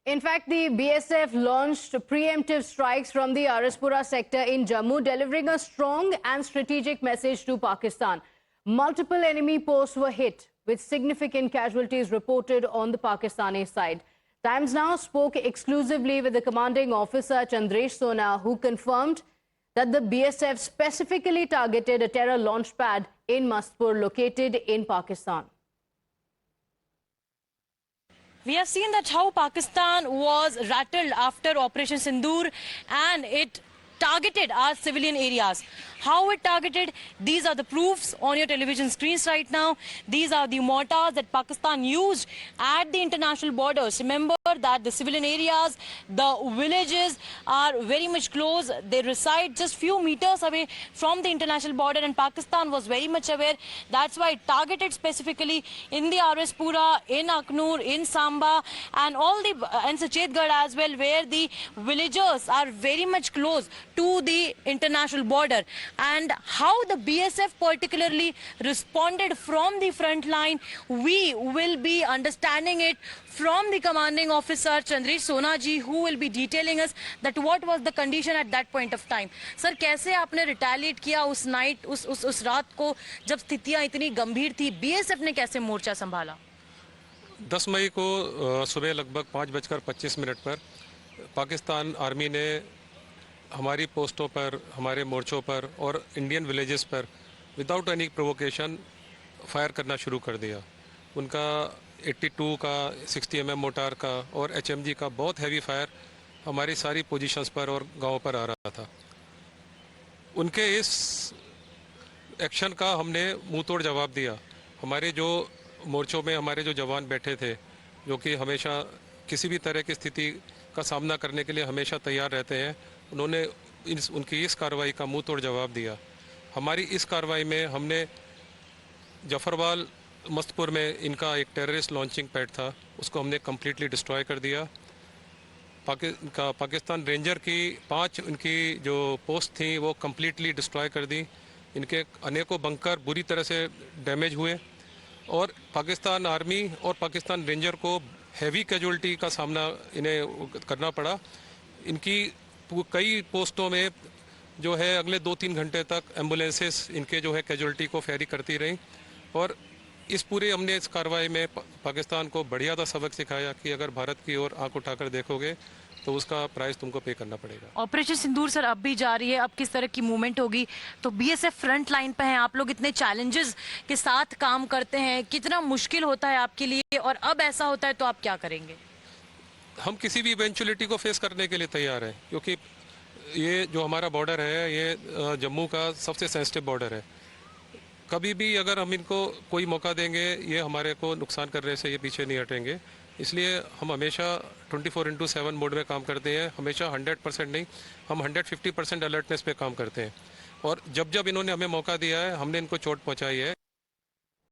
In fact, the BSF launched preemptive strikes from the Araspura sector in Jammu, delivering a strong and strategic message to Pakistan. Multiple enemy posts were hit, with significant casualties reported on the Pakistani side. Times Now spoke exclusively with the commanding officer Chandresh Sona, who confirmed that the BSF specifically targeted a terror launch pad in Mastpur, located in Pakistan. We have seen that how Pakistan was rattled after Operation Sindoor and it targeted our civilian areas. How it targeted, these are the proofs on your television screens right now. These are the mortars that Pakistan used at the international borders. Remember that the civilian areas, the villages are very much close. They reside just few meters away from the international border, and Pakistan was very much aware. That's why it targeted specifically in the Araspura, in Aknoor, in Samba, and and Sachetgarh as well, where the villagers are very much close to the international border. And how the BSF particularly responded from the front line, we will be understanding it from the commanding officer Chandresh Sona ji, who will be detailing us that what was the condition at that point of time. Sir, कैसे आपने retaliate किया उस night, उस रात को जब स्थितियां इतनी गंभीर थी? BSF ने कैसे मोर्चा संभाला? 10 मई को सुबह लगभग 5:25 पर पाकिस्तान आर्मी ने हमारी पोस्टों पर, हमारे मोर्चों पर और इंडियन विलेजेस पर विदाउट एनी प्रोवोकेशन फायर करना शुरू कर दिया। उनका 82 का 60 mm मोटार का और HMG का बहुत हैवी फायर हमारी सारी पोजीशंस पर और गांवों पर आ रहा था। उनके इस एक्शन का हमने मुंह तोड़ जवाब दिया। हमारे जो मोर्चों में हमारे जो जवान बैठे थे, जो कि हमेशा किसी भी तरह की स्थिति का सामना करने के लिए हमेशा तैयार रहते हैं, उन्होंने उनकी इस कार्रवाई का मुंह तोड़ जवाब दिया। हमारी इस कार्रवाई में हमने जफरवाल मस्तपुर में इनका एक टेररिस्ट लॉन्चिंग पैड था, उसको हमने कम्प्लीटली डिस्ट्रॉय कर दिया। पाकिस्तान रेंजर की 5 उनकी जो पोस्ट थी वो कम्प्लीटली डिस्ट्रॉय कर दी। इनके अनेकों बंकर बुरी तरह से डैमेज हुए और पाकिस्तान आर्मी और पाकिस्तान रेंजर को हैवी कैजुअल्टी का सामना इन्हें करना पड़ा। इनकी कई पोस्टों में जो है अगले 2-3 घंटे तक एम्बुलेंसेस इनके जो है कैजुअल्टी को फेरी करती रहीं और इस पूरे हमने इस कार्रवाई में पाकिस्तान को बढ़िया सा सबक सिखाया कि अगर भारत की ओर आंख उठाकर देखोगे तो उसका प्राइस तुमको पे करना पड़ेगा। ऑपरेशन सिंदूर सर अब भी जारी है, अब किस तरह की मूवमेंट होगी? तो BSF फ्रंट लाइन पे हैं, आप लोग इतने चैलेंजेस के साथ काम करते हैं, कितना मुश्किल होता है आपके लिए, और अब ऐसा होता है तो आप क्या करेंगे? हम किसी भी इवेंचुअलिटी को फेस करने के लिए तैयार हैं, क्योंकि ये जो हमारा बॉर्डर है ये जम्मू का सबसे सेंसिटिव बॉर्डर है। कभी भी अगर हम इनको कोई मौका देंगे, ये हमारे को नुकसान करने से ये पीछे नहीं हटेंगे। इसलिए हम हमेशा 24/7 मोड में काम करते हैं, हमेशा 100% नहीं, हम 150% अलर्टनेस पे काम करते हैं। और जब जब इन्होंने हमें मौका दिया है, हमने इनको चोट पहुंचाई है।